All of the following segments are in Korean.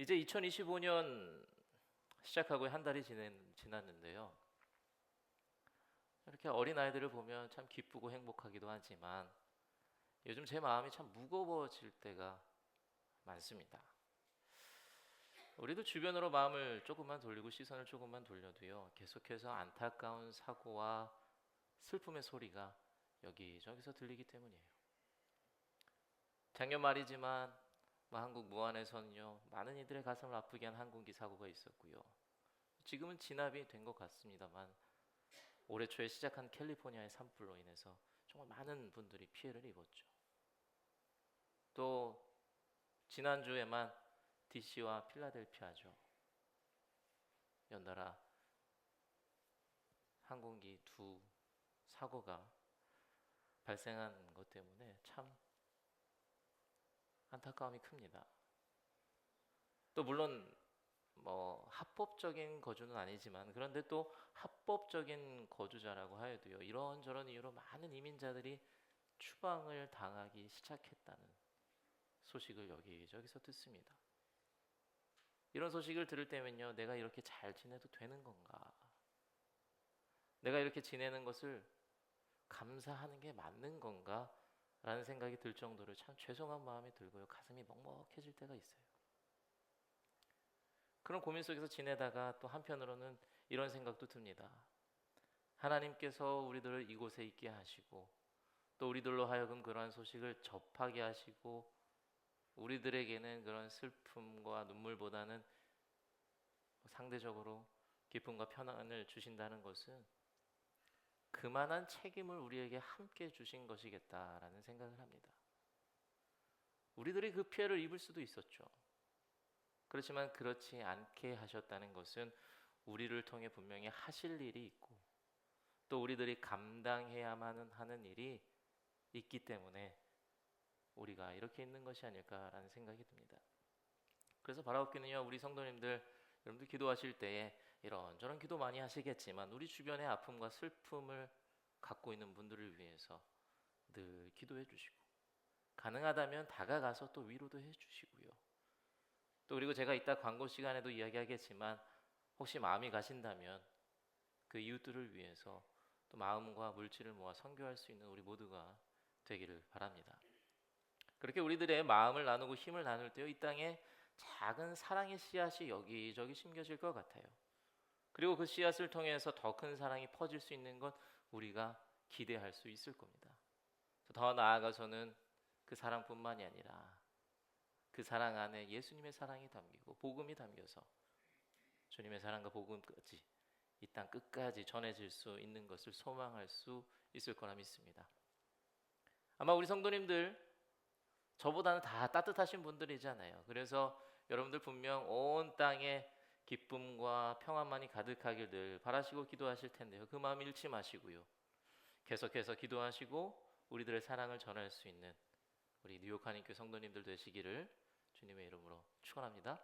이제 2025년 시작하고 한 달이 지났는데요. 이렇게 어린 아이들을 보면 참 기쁘고 행복하기도 하지만 요즘 제 마음이 참 무거워질 때가 많습니다. 우리도 주변으로 마음을 조금만 돌리고 시선을 조금만 돌려도요, 계속해서 안타까운 사고와 슬픔의 소리가 여기저기서 들리기 때문이에요. 작년 말이지만 한국 무안에서는요, 많은 이들의 가슴을 아프게 한 항공기 사고가 있었고요. 지금은 진압이 된 것 같습니다만 올해 초에 시작한 캘리포니아의 산불로 인해서 정말 많은 분들이 피해를 입었죠. 또 지난주에만 DC와 필라델피아죠. 연달아 항공기 두 사고가 발생한 것 때문에 참 안타까움이 큽니다. 또 물론 합법적인 거주는 아니지만 그런데 또 합법적인 거주자라고 하여도요, 이런저런 이유로 많은 이민자들이 추방을 당하기 시작했다는 소식을 여기저기서 듣습니다. 이런 소식을 들을 때면요, 내가 이렇게 잘 지내도 되는 건가? 내가 이렇게 지내는 것을 감사하는 게 맞는 건가? 라는 생각이 들 정도로 참 죄송한 마음이 들고요, 가슴이 먹먹해질 때가 있어요. 그런 고민 속에서 지내다가 또 한편으로는 이런 생각도 듭니다. 하나님께서 우리들을 이곳에 있게 하시고 또 우리들로 하여금 그러한 소식을 접하게 하시고 우리들에게는 그런 슬픔과 눈물보다는 상대적으로 기쁨과 편안을 주신다는 것은 그만한 책임을 우리에게 함께 주신 것이겠다라는 생각을 합니다. 우리들이 그 피해를 입을 수도 있었죠. 그렇지만 그렇지 않게 하셨다는 것은 우리를 통해 분명히 하실 일이 있고 또 우리들이 감당해야만 하는 일이 있기 때문에 우리가 이렇게 있는 것이 아닐까라는 생각이 듭니다. 그래서 바라옵기는요, 우리 성도님들, 여러분들 기도하실 때에 이런저런 기도 많이 하시겠지만 우리 주변의 아픔과 슬픔을 갖고 있는 분들을 위해서 늘 기도해 주시고 가능하다면 다가가서 또 위로도 해 주시고요. 또 그리고 제가 이따 광고 시간에도 이야기하겠지만 혹시 마음이 가신다면 그 이웃들을 위해서 또 마음과 물질을 모아 선교할 수 있는 우리 모두가 되기를 바랍니다. 그렇게 우리들의 마음을 나누고 힘을 나눌 때요, 이 땅에 작은 사랑의 씨앗이 여기저기 심겨질 것 같아요. 그리고 그 씨앗을 통해서 더 큰 사랑이 퍼질 수 있는 것 우리가 기대할 수 있을 겁니다. 더 나아가서는 그 사랑뿐만이 아니라 그 사랑 안에 예수님의 사랑이 담기고 복음이 담겨서 주님의 사랑과 복음까지 이 땅 끝까지 전해질 수 있는 것을 소망할 수 있을 거라 믿습니다. 아마 우리 성도님들 저보다는 다 따뜻하신 분들이잖아요. 그래서 여러분들 분명 온 땅에 기쁨과 평안만이 가득하길 늘 바라시고 기도하실 텐데요, 그 마음 잃지 마시고요, 계속해서 기도하시고 우리들의 사랑을 전할 수 있는 우리 뉴욕 한인교회 성도님들 되시기를 주님의 이름으로 축원합니다.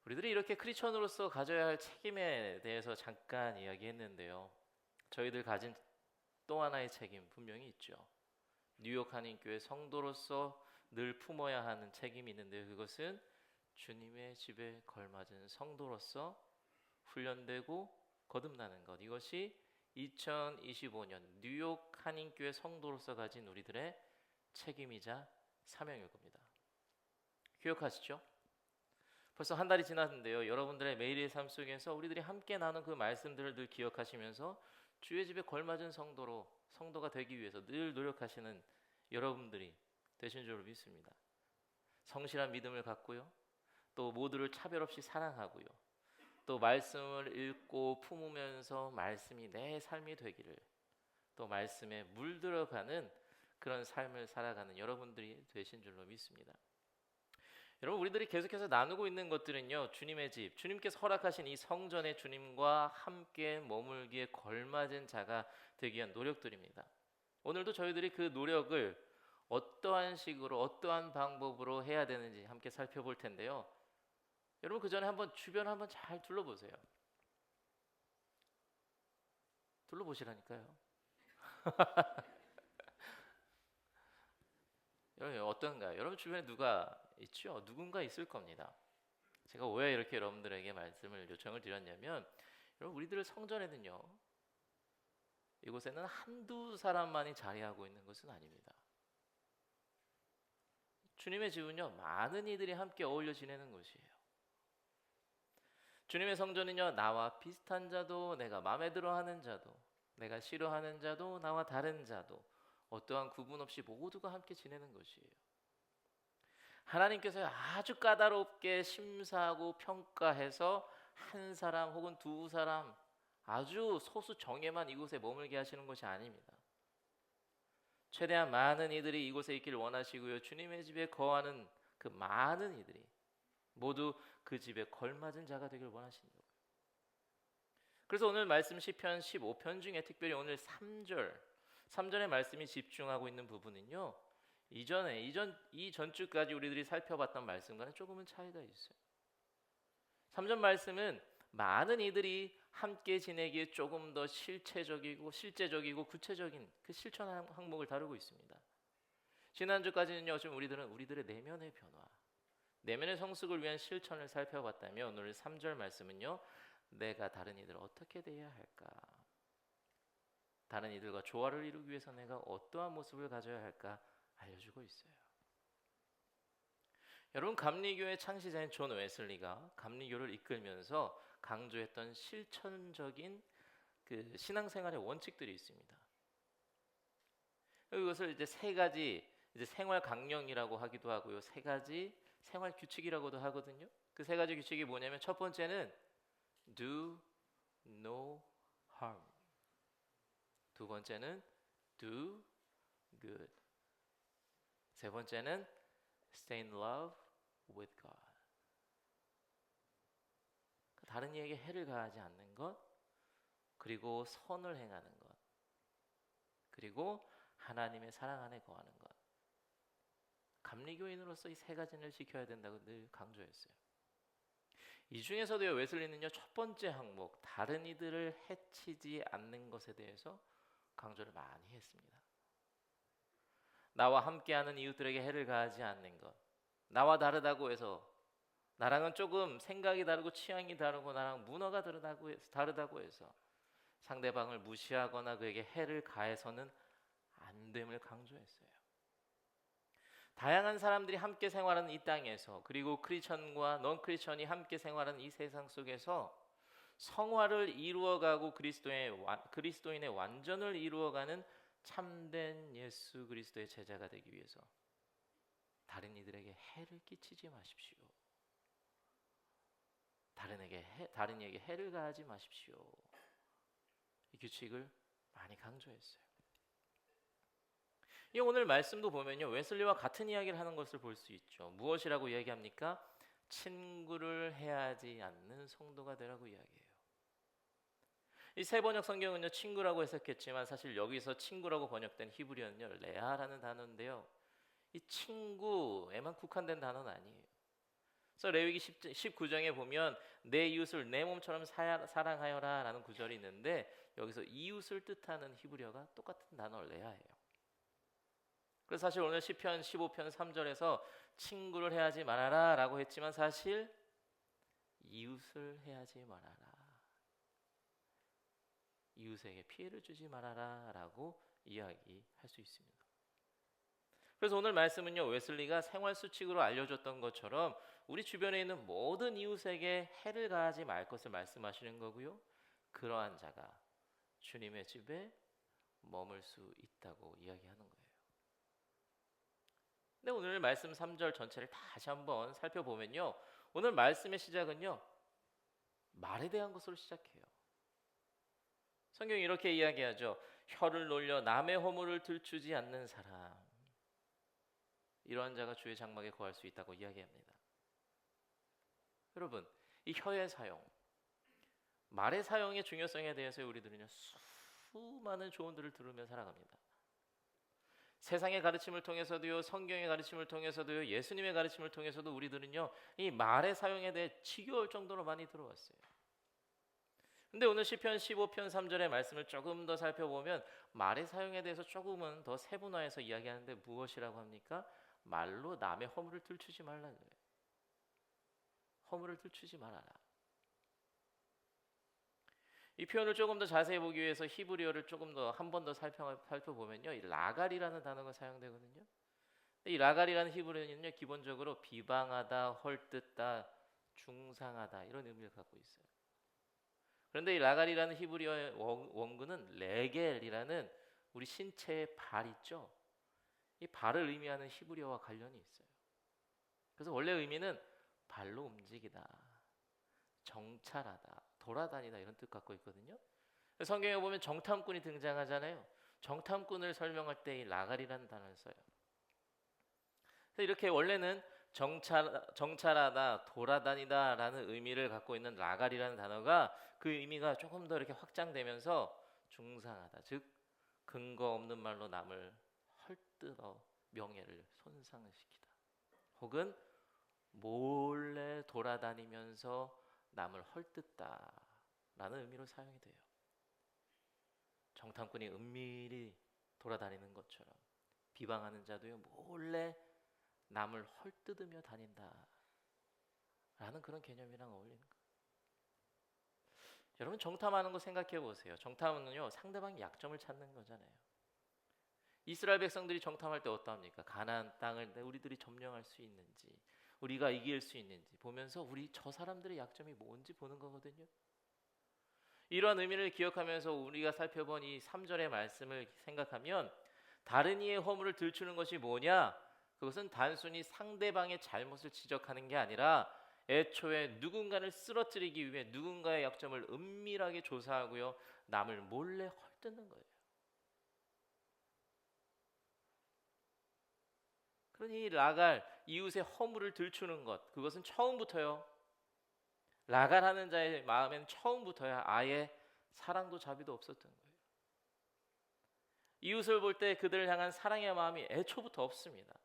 우리들이 이렇게 크리스천으로서 가져야 할 책임에 대해서 잠깐 이야기했는데요, 저희들 가진 또 하나의 책임 분명히 있죠. 뉴욕 한인교회 성도로서 늘 품어야 하는 책임이 있는데요, 그것은 주님의 집에 걸맞은 성도로서 훈련되고 거듭나는 것, 이것이 2025년 뉴욕 한인교회 성도로서 가진 우리들의 책임이자 사명일 겁니다. 기억하시죠? 벌써 한 달이 지났는데요, 여러분들의 매일의 삶 속에서 우리들이 함께 나눈 그 말씀들을 늘 기억하시면서 주의 집에 걸맞은 성도가 되기 위해서 늘 노력하시는 여러분들이 되신 줄 믿습니다. 성실한 믿음을 갖고요, 또 모두를 차별 없이 사랑하고요, 또 말씀을 읽고 품으면서 말씀이 내 삶이 되기를, 또 말씀에 물들어가는 그런 삶을 살아가는 여러분들이 되신 줄로 믿습니다. 여러분, 우리들이 계속해서 나누고 있는 것들은요, 주님의 집, 주님께서 허락하신 이 성전에 주님과 함께 머물기에 걸맞은 자가 되기 위한 노력들입니다. 오늘도 저희들이 그 노력을 어떠한 식으로 어떠한 방법으로 해야 되는지 함께 살펴볼 텐데요, 여러분 그 전에 한번 주변 한번 잘 둘러보세요. 둘러보시라니까요. 여러분 어떤가요? 여러분 주변에 누가 있죠? 누군가 있을 겁니다. 제가 왜 이렇게 여러분들에게 말씀을 요청을 드렸냐면, 여러분 우리들 성전에는요, 이곳에는 한두 사람만이 자리하고 있는 것은 아닙니다. 주님의 집은요, 많은 이들이 함께 어울려 지내는 곳이에요. 주님의 성전은요, 나와 비슷한 자도, 내가 마음에 들어하는 자도, 내가 싫어하는 자도, 나와 다른 자도, 어떠한 구분 없이 모두가 함께 지내는 것이에요. 하나님께서 아주 까다롭게 심사하고 평가해서 한 사람 혹은 두 사람, 아주 소수 정예만 이곳에 머물게 하시는 것이 아닙니다. 최대한 많은 이들이 이곳에 있기를 원하시고요, 주님의 집에 거하는 그 많은 이들이 모두 그 집에 걸맞은 자가 되길 원하신다고요. 그래서 오늘 말씀 시편 15편 중에 특별히 오늘 3절의 말씀이 집중하고 있는 부분은요, 이 전주까지 우리들이 살펴봤던 말씀과는 조금은 차이가 있어요. 3절 말씀은 많은 이들이 함께 지내기에 조금 더 실제적이고 구체적인 그 실천 항목을 다루고 있습니다. 지난주까지는요, 좀 우리들의 내면의 변화, 내면의 성숙을 위한 실천을 살펴봤다면, 오늘 3절 말씀은요, 내가 다른 이들을 어떻게 대해야 할까, 다른 이들과 조화를 이루기 위해서 내가 어떠한 모습을 가져야 할까 알려주고 있어요. 여러분, 감리교의 창시자인 존 웨슬리가 감리교를 이끌면서 강조했던 실천적인 그 신앙생활의 원칙들이 있습니다. 이것을 이제 세 가지 생활 강령이라고 하기도 하고요, 세 가지 생활 규칙이라고도 하거든요. 그 세 가지 규칙이 뭐냐면, 첫 번째는 do no harm, 두 번째는 do good, 세 번째는 stay in love with God. 다른 이에게 해를 가하지 않는 것, 그리고 선을 행하는 것, 그리고 하나님의 사랑 안에 거하는 것. 감리교인으로서 이 세 가지를 지켜야 된다고 늘 강조했어요. 이 중에서도 웨슬리는요, 첫 번째 항목, 다른 이들을 해치지 않는 것에 대해서 강조를 많이 했습니다. 나와 함께하는 이웃들에게 해를 가하지 않는 것, 나와 다르다고 해서, 나랑은 조금 생각이 다르고 취향이 다르고 나랑 문화가 다르다고 해서 상대방을 무시하거나 그에게 해를 가해서는 안 됨을 강조했어요. 다양한 사람들이 함께 생활하는 이 땅에서, 그리고 크리스천과 넌 크리스천이 함께 생활하는 이 세상 속에서 성화를 이루어가고 그리스도인의 완전을 이루어가는 참된 예수 그리스도의 제자가 되기 위해서 다른 이들에게 해를 끼치지 마십시오. 다른 이에게 해를 가하지 마십시오. 이 규칙을 많이 강조했어요. 이 오늘 말씀도 보면요, 웨슬리와 같은 이야기를 하는 것을 볼 수 있죠. 무엇이라고 이야기합니까? 친구를 해하지 않는 성도가 되라고 이야기해요. 이 세 번역 성경은요, 친구라고 해석했지만 사실 여기서 친구라고 번역된 히브리어는요, 레아라는 단어인데요, 이 친구에만 국한된 단어는 아니에요. 그래서 레위기 19장에 보면 내 이웃을 내 몸처럼 사랑하여라 라는 구절이 있는데, 여기서 이웃을 뜻하는 히브리어가 똑같은 단어 레아예요. 그래서 사실 오늘 시편 15편 3절에서 친구를 해하지 말아라 라고 했지만, 사실 이웃을 해하지 말아라, 이웃에게 피해를 주지 말아라 라고 이야기할 수 있습니다. 그래서 오늘 말씀은요, 웨슬리가 생활 수칙으로 알려줬던 것처럼 우리 주변에 있는 모든 이웃에게 해를 가하지 말 것을 말씀하시는 거고요, 그러한 자가 주님의 집에 머물 수 있다고 이야기하는 거예요. 근데 오늘 말씀 3절 전체를 다시 한번 살펴보면요, 오늘 말씀의 시작은요, 말에 대한 것으로 시작해요. 성경이 이렇게 이야기하죠. 혀를 놀려 남의 허물을 들추지 않는 사람, 이러한 자가 주의 장막에 거할 수 있다고 이야기합니다. 여러분, 이 혀의 사용, 말의 사용의 중요성에 대해서 우리들은요, 수많은 조언들을 들으며 살아갑니다. 세상의 가르침을 통해서도요, 성경의 가르침을 통해서도요, 예수님의 가르침을 통해서도 우리들은요, 이 말의 사용에 대해 지겨울 정도로 많이 들어왔어요. 근데 오늘 시편 15편 3절의 말씀을 조금 더 살펴보면 말의 사용에 대해서 조금은 더 세분화해서 이야기하는데, 무엇이라고 합니까? 말로 남의 허물을 들추지 말라 그래요. 허물을 들추지 말아라. 이 표현을 조금 더 자세히 보기 위해서 히브리어를 조금 더 한 번 더 살펴보면요, 이 라갈이라는 단어가 사용되거든요. 이 라갈이라는 히브리어는요, 기본적으로 비방하다, 헐뜯다, 중상하다 이런 의미를 갖고 있어요. 그런데 이 라갈이라는 히브리어의 원근은 레겔이라는 우리 신체의 발 있죠. 이 발을 의미하는 히브리어와 관련이 있어요. 그래서 원래 의미는 발로 움직이다, 정찰하다, 돌아다니다 이런 뜻 갖고 있거든요. 성경에 보면 정탐꾼이 등장하잖아요. 정탐꾼을 설명할 때 이 라갈이라는 단어를 써요. 그래서 이렇게 원래는 정찰하다, 돌아다니다라는 의미를 갖고 있는 라갈이라는 단어가 그 의미가 조금 더 이렇게 확장되면서 중상하다, 즉 근거 없는 말로 남을 헐뜯어 명예를 손상시키다, 혹은 몰래 돌아다니면서 남을 헐뜯다라는 의미로 사용이 돼요. 정탐꾼이 은밀히 돌아다니는 것처럼 비방하는 자도요, 몰래 남을 헐뜯으며 다닌다 라는 그런 개념이랑 어울리는 거예요. 여러분, 정탐하는 거 생각해 보세요. 정탐은요, 상대방의 약점을 찾는 거잖아요. 이스라엘 백성들이 정탐할 때 어떠합니까? 가나안 땅을 우리들이 점령할 수 있는지, 우리가 이길 수 있는지 보면서 우리 저 사람들의 약점이 뭔지 보는 거거든요. 이러한 의미를 기억하면서 우리가 살펴본 이 3절의 말씀을 생각하면, 다른 이의 허물을 들추는 것이 뭐냐? 그것은 단순히 상대방의 잘못을 지적하는 게 아니라 애초에 누군가를 쓰러뜨리기 위해 누군가의 약점을 은밀하게 조사하고요, 남을 몰래 헐뜯는 거예요. 그러니 라갈, 이웃의 허물을 들추는 것, 그것은 처음부터요, 라갈하는 자의 마음엔 처음부터야 아예 사랑도 자비도 없었던 거예요. 이웃을 볼 때 그들을 향한 사랑의 마음이 애초부터 없습니다.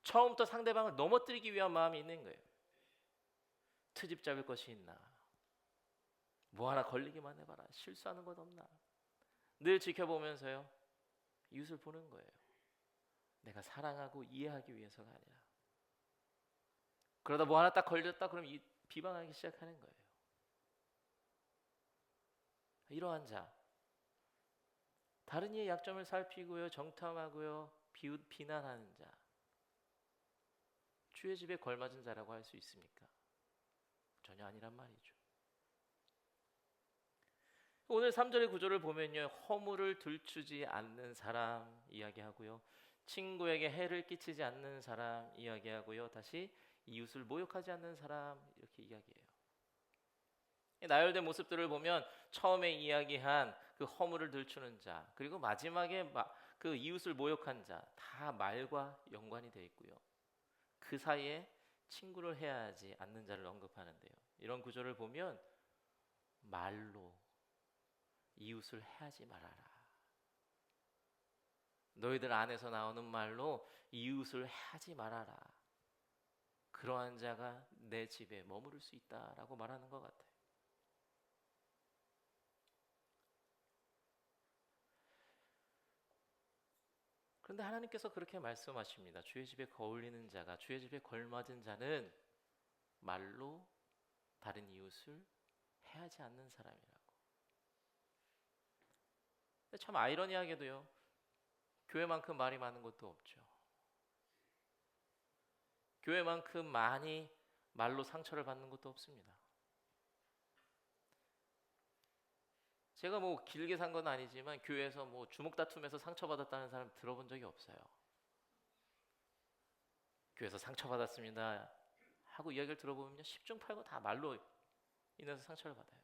처음부터 상대방을 넘어뜨리기 위한 마음이 있는 거예요. 트집 잡을 것이 있나? 뭐 하나 걸리기만 해봐라. 실수하는 것 없나? 늘 지켜보면서요, 이웃을 보는 거예요. 내가 사랑하고 이해하기 위해서가 아니라. 그러다 뭐 하나 딱 걸렸다 그럼 비방하기 시작하는 거예요. 이러한 자, 다른 이의 약점을 살피고요, 정탐하고요, 비난하는 자, 주의 집에 걸맞은 자라고 할 수 있습니까? 전혀 아니란 말이죠. 오늘 3절의 구조를 보면요, 허물을 들추지 않는 사람 이야기하고요, 친구에게 해를 끼치지 않는 사람 이야기하고요, 다시 이웃을 모욕하지 않는 사람 이렇게 이야기해요. 나열된 모습들을 보면 처음에 이야기한 그 허물을 들추는 자, 그리고 마지막에 그 이웃을 모욕한 자, 다 말과 연관이 되어 있고요, 그 사이에 친구를 해야 하지 않는 자를 언급하는데요, 이런 구조를 보면 말로 이웃을 해하지 말아라, 너희들 안에서 나오는 말로 이웃을 해하지 말아라, 그러한 자가 내 집에 머무를 수 있다라고 말하는 것 같아요. 그런데 하나님께서 그렇게 말씀하십니다. 주의 집에 거울리는 자가, 주의 집에 걸맞은 자는 말로 다른 이웃을 해하지 않는 사람이라고. 근데 참 아이러니하게도요, 교회만큼 말이 많은 것도 없죠. 교회만큼 많이 말로 상처를 받는 것도 없습니다. 제가 뭐 길게 산 건 아니지만 교회에서 뭐 주먹 다툼에서 상처받았다는 사람 들어본 적이 없어요. 교회에서 상처받았습니다 하고 이야기를 들어보면요, 10중 8구 다 말로 인해서 상처를 받아요.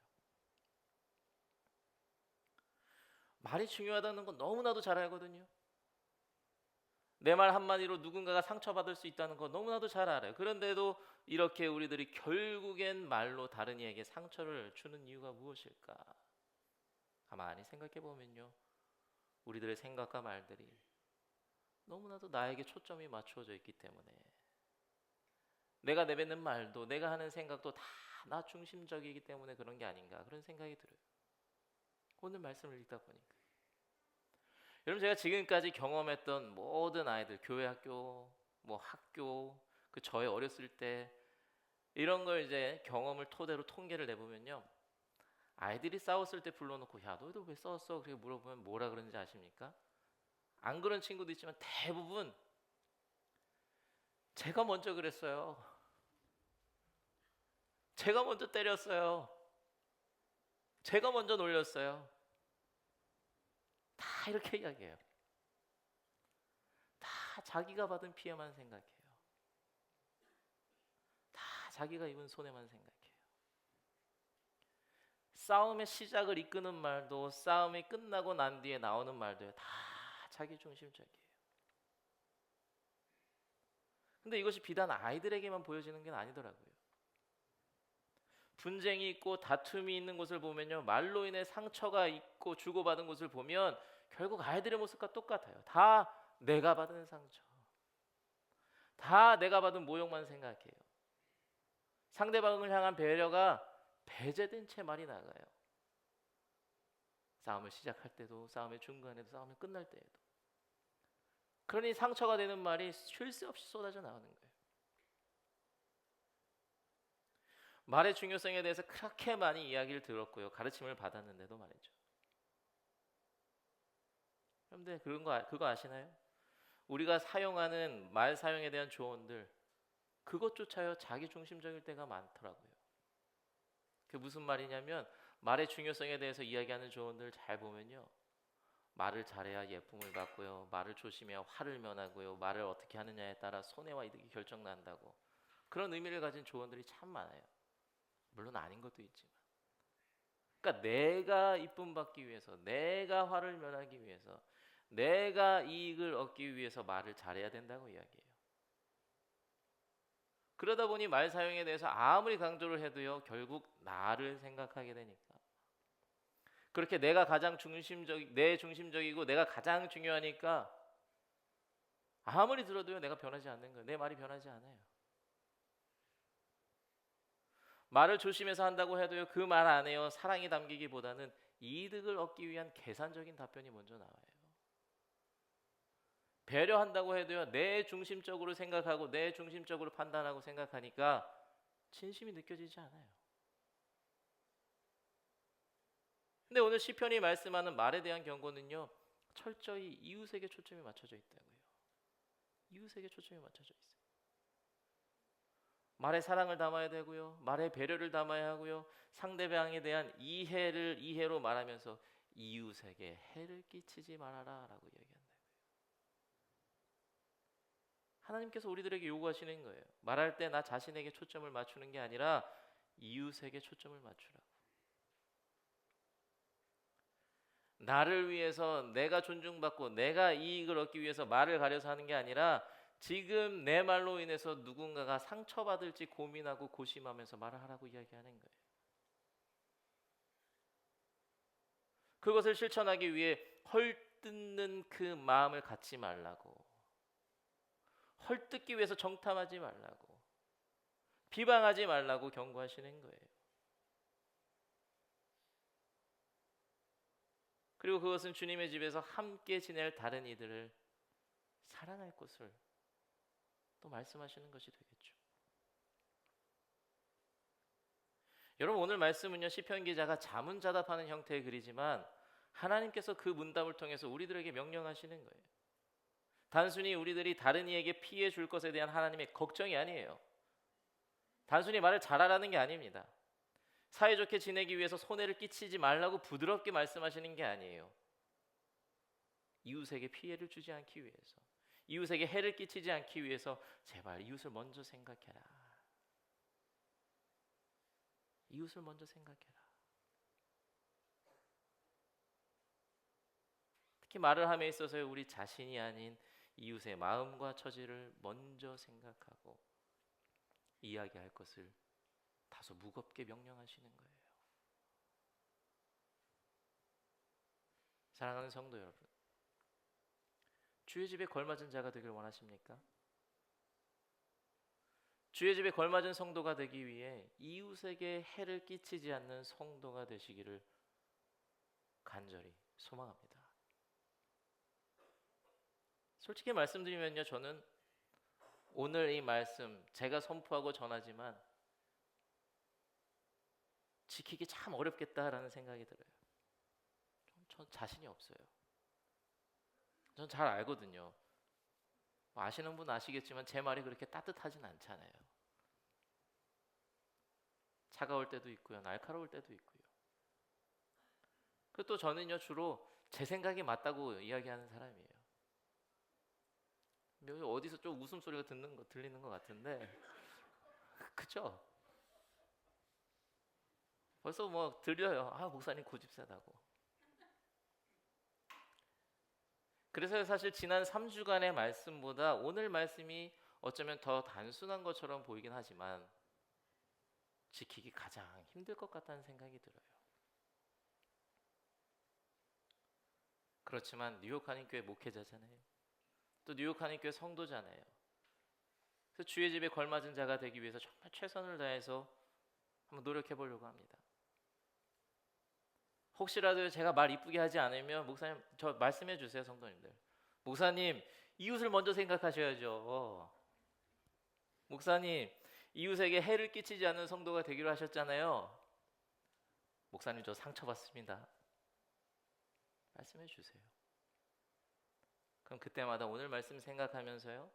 말이 중요하다는 건 너무나도 잘 알거든요. 내 말 한마디로 누군가가 상처받을 수 있다는 거 너무나도 잘 알아요. 그런데도 이렇게 우리들이 결국엔 말로 다른 이에게 상처를 주는 이유가 무엇일까? 가만히 생각해 보면요, 우리들의 생각과 말들이 너무나도 나에게 초점이 맞춰져 있기 때문에, 내가 내뱉는 말도 내가 하는 생각도 다 나 중심적이기 때문에 그런 게 아닌가, 그런 생각이 들어요. 오늘 말씀을 읽다 보니까 여러분, 제가 지금까지 경험했던 모든 아이들, 교회, 학교, 뭐 학교, 그 저의 어렸을 때 이런 걸 이제 경험을 토대로 통계를 내보면요, 아이들이 싸웠을 때 불러놓고 야 너희들 왜 싸웠어? 그렇게 물어보면 뭐라 그러는지 아십니까? 안 그런 친구도 있지만 대부분 제가 먼저 그랬어요. 제가 먼저 때렸어요. 제가 먼저 놀렸어요. 다 이렇게 이야기해요. 다 자기가 받은 피해만 생각해요. 다 자기가 입은 손해만 생각해요. 싸움의 시작을 이끄는 말도 싸움이 끝나고 난 뒤에 나오는 말도 다 자기 중심적이에요. 근데 이것이 비단 아이들에게만 보여지는 게 아니더라고요. 분쟁이 있고 다툼이 있는 곳을 보면요, 말로 인해 상처가 있고 주고받은 곳을 보면 결국 아이들의 모습과 똑같아요. 다 내가 받은 상처, 다 내가 받은 모욕만 생각해요. 상대방을 향한 배려가 배제된 채 말이 나가요. 싸움을 시작할 때도, 싸움의 중간에도, 싸움을 끝날 때에도. 그러니 상처가 되는 말이 쉴 새 없이 쏟아져 나오는 거예요. 말의 중요성에 대해서 그렇게 많이 이야기를 들었고요, 가르침을 받았는데도 말이죠. 그런데 그거 아시나요? 우리가 사용하는 말 사용에 대한 조언들, 그것조차요 자기 중심적일 때가 많더라고요. 그게 무슨 말이냐면, 말의 중요성에 대해서 이야기하는 조언들 잘 보면요, 말을 잘해야 예쁨을 받고요, 말을 조심해야 화를 면하고요, 말을 어떻게 하느냐에 따라 손해와 이득이 결정난다고, 그런 의미를 가진 조언들이 참 많아요. 물론 아닌 것도 있지만, 그러니까 내가 이쁨 받기 위해서, 내가 화를 면하기 위해서, 내가 이익을 얻기 위해서 말을 잘해야 된다고 이야기해요. 그러다 보니 말 사용에 대해서 아무리 강조를 해도요, 결국 나를 생각하게 되니까, 그렇게 내가 가장 내 중심적이고 내가 가장 중요하니까 아무리 들어도요 내가 변하지 않는 거예요. 내 말이 변하지 않아요. 말을 조심해서 한다고 해도요, 그 말 안에요 사랑이 담기기보다는 이득을 얻기 위한 계산적인 답변이 먼저 나와요. 배려한다고 해도요, 내 중심적으로 생각하고 내 중심적으로 판단하고 생각하니까 진심이 느껴지지 않아요. 근데 오늘 시편이 말씀하는 말에 대한 경고는요, 철저히 이웃에게 초점이 맞춰져 있다고요. 이웃에게 초점이 맞춰져 있어요. 말에 사랑을 담아야 되고요, 말에 배려를 담아야 하고요, 상대방에 대한 이해로 말하면서 이웃에게 해를 끼치지 말아라 라고 이야기한다고요. 하나님께서 우리들에게 요구하시는 거예요. 말할 때 나 자신에게 초점을 맞추는 게 아니라 이웃에게 초점을 맞추라고. 나를 위해서, 내가 존중받고 내가 이익을 얻기 위해서 말을 가려서 하는 게 아니라 지금 내 말로 인해서 누군가가 상처받을지 고민하고 고심하면서 말을 하라고 이야기하는 거예요. 그것을 실천하기 위해 헐뜯는 그 마음을 갖지 말라고, 헐뜯기 위해서 정탐하지 말라고, 비방하지 말라고 경고하시는 거예요. 그리고 그것은 주님의 집에서 함께 지낼 다른 이들을 사랑할 것을 또 말씀하시는 것이 되겠죠. 여러분, 오늘 말씀은요, 시편 기자가 자문자답하는 형태의 글이지만 하나님께서 그 문답을 통해서 우리들에게 명령하시는 거예요. 단순히 우리들이 다른 이에게 피해 줄 것에 대한 하나님의 걱정이 아니에요. 단순히 말을 잘하라는 게 아닙니다. 사이좋게 지내기 위해서 손해를 끼치지 말라고 부드럽게 말씀하시는 게 아니에요. 이웃에게 피해를 주지 않기 위해서, 이웃에게 해를 끼치지 않기 위해서 제발 이웃을 먼저 생각해라. 이웃을 먼저 생각해라. 특히 말을 함에 있어서 우리 자신이 아닌 이웃의 마음과 처지를 먼저 생각하고 이야기할 것을 다소 무겁게 명령하시는 거예요. 사랑하는 성도 여러분, 주의 집에 걸맞은 자가 되길 원하십니까? 주의 집에 걸맞은 성도가 되기 위해 이웃에게 해를 끼치지 않는 성도가 되시기를 간절히 소망합니다. 솔직히 말씀드리면요, 저는 오늘 이 말씀 제가 선포하고 전하지만 지키기 참 어렵겠다라는 생각이 들어요. 전 자신이 없어요. 전 잘 알거든요. 아시는 분 아시겠지만 제 말이 그렇게 따뜻하진 않잖아요. 차가울 때도 있고요, 날카로울 때도 있고요. 그리고 또 저는요, 주로 제 생각이 맞다고 이야기하는 사람이에요. 어디서 좀 웃음소리가 들리는 것 같은데 그죠? 벌써 뭐 들려요. 아, 목사님 고집세다고. 그래서 사실 지난 3주간의 말씀보다 오늘 말씀이 어쩌면 더 단순한 것처럼 보이긴 하지만 지키기 가장 힘들 것 같다는 생각이 들어요. 그렇지만 뉴욕 한인교회 목회자잖아요. 또 뉴욕 한인교회 성도잖아요. 그래서 주의 집에 걸맞은 자가 되기 위해서 정말 최선을 다해서 한번 노력해 보려고 합니다. 혹시라도 제가 말 이쁘게 하지 않으면 목사님 저 말씀해 주세요, 성도님들. 목사님, 이웃을 먼저 생각하셔야죠. 목사님, 이웃에게 해를 끼치지 않는 성도가 되기로 하셨잖아요. 목사님, 저 상처받습니다. 말씀해 주세요. 그럼 그때마다 오늘 말씀 생각하면서요,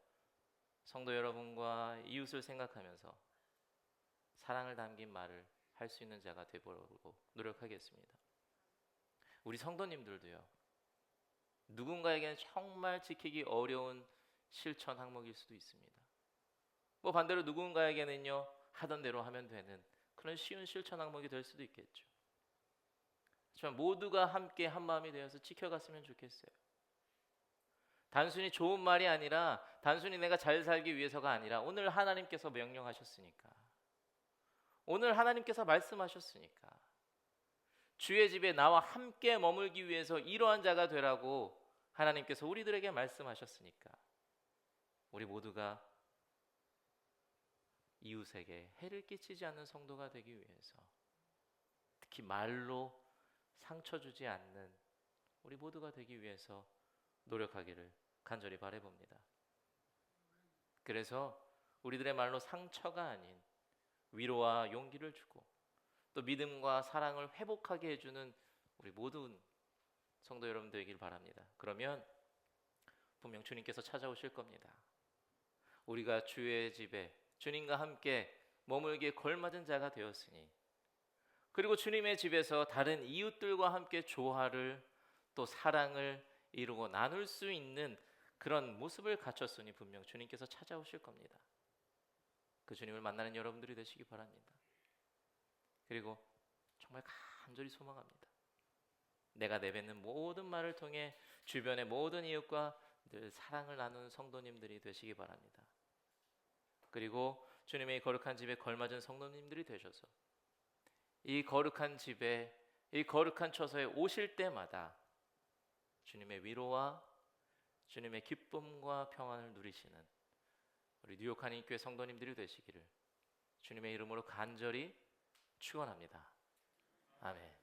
성도 여러분과 이웃을 생각하면서 사랑을 담긴 말을 할 수 있는 자가 되보려고 노력하겠습니다. 우리 성도님들도요, 누군가에게는 정말 지키기 어려운 실천 항목일 수도 있습니다. 뭐 반대로 누군가에게는요, 하던 대로 하면 되는 그런 쉬운 실천 항목이 될 수도 있겠죠. 하지만 모두가 함께 한 마음이 되어서 지켜갔으면 좋겠어요. 단순히 좋은 말이 아니라, 단순히 내가 잘 살기 위해서가 아니라, 오늘 하나님께서 명령하셨으니까, 오늘 하나님께서 말씀하셨으니까, 주의 집에 나와 함께 머물기 위해서 이러한 자가 되라고 하나님께서 우리들에게 말씀하셨으니까, 우리 모두가 이웃에게 해를 끼치지 않는 성도가 되기 위해서, 특히 말로 상처 주지 않는 우리 모두가 되기 위해서 노력하기를 간절히 바라봅니다. 그래서 우리들의 말로 상처가 아닌 위로와 용기를 주고 또 믿음과 사랑을 회복하게 해주는 우리 모든 성도 여러분 되길 바랍니다. 그러면 분명 주님께서 찾아오실 겁니다. 우리가 주의 집에 주님과 함께 머물기에 걸맞은 자가 되었으니, 그리고 주님의 집에서 다른 이웃들과 함께 조화를 또 사랑을 이루고 나눌 수 있는 그런 모습을 갖췄으니 분명 주님께서 찾아오실 겁니다. 그 주님을 만나는 여러분들이 되시기 바랍니다. 그리고 정말 간절히 소망합니다. 내가 내뱉는 모든 말을 통해 주변의 모든 이웃과 늘 사랑을 나누는 성도님들이 되시기 바랍니다. 그리고 주님의 거룩한 집에 걸맞은 성도님들이 되셔서 이 거룩한 집에, 이 거룩한 처소에 오실 때마다 주님의 위로와 주님의 기쁨과 평안을 누리시는 우리 뉴욕 한인교회 성도님들이 되시기를 주님의 이름으로 간절히 축원합니다. 아멘.